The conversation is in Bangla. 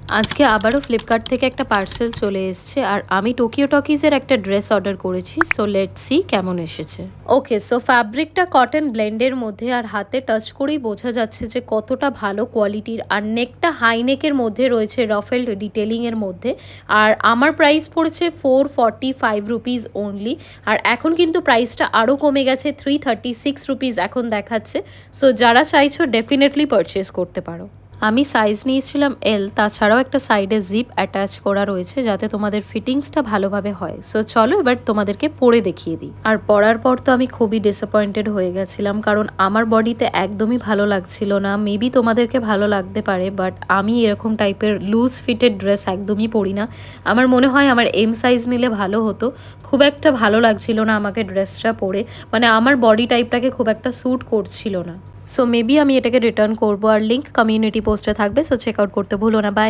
আজকে আবারও ফ্লিপকার্ট থেকে একটা পার্সেল চলে এসছে আর আমি টোকিও টকিজের একটা ড্রেস অর্ডার করেছি। সো লেটস সি কেমন এসেছে। ওকে, সো ফ্যাব্রিকটা কটন ব্লেন্ডের মধ্যে আর হাতে টাচ করেই বোঝা যাচ্ছে যে কতটা ভালো কোয়ালিটির। আর নেকটা হাই নেকের মধ্যে রয়েছে, রফেলড ডিটেলিংয়ের মধ্যে। আর আমার প্রাইস পড়েছে 445 রুপিস অনলি। আর এখন কিন্তু প্রাইসটা আরও কমে গেছে, 336 রুপিস এখন দেখাচ্ছে। সো যারা চাইছো ডেফিনেটলি পারচেস করতে পারো। আমি সাইজ নিয়েছিলাম এল, তাছাড়াও একটা সাইডে জিপ অ্যাটাচ করা রয়েছে যাতে তোমাদের ফিটিংসটা ভালোভাবে হয়। সো চলো এবার তোমাদেরকে পরে দেখিয়ে দিই। আর পরার পর তো আমি খুবই ডিসঅ্যাপয়েন্টেড হয়ে গেছিলাম, কারণ আমার বডিতে একদমই ভালো লাগছিল না। মেবি তোমাদেরকে ভালো লাগতে পারে, বাট আমি এরকম টাইপের লুজ ফিটেড ড্রেস একদমই পরি না। আমার মনে হয় আমার এম সাইজ নিলে ভালো হতো। খুব একটা ভালো লাগছিল না আমাকে ড্রেসটা পরে, মানে আমার বডি টাইপটাকে খুব একটা স্যুট করছিল না। সো মেবি আমি এটাকে রিটার্ন করবো, আর লিঙ্ক কমিউনিটি পোস্টে থাকবে। সো চেক আউট করতে ভুলো না। বাই।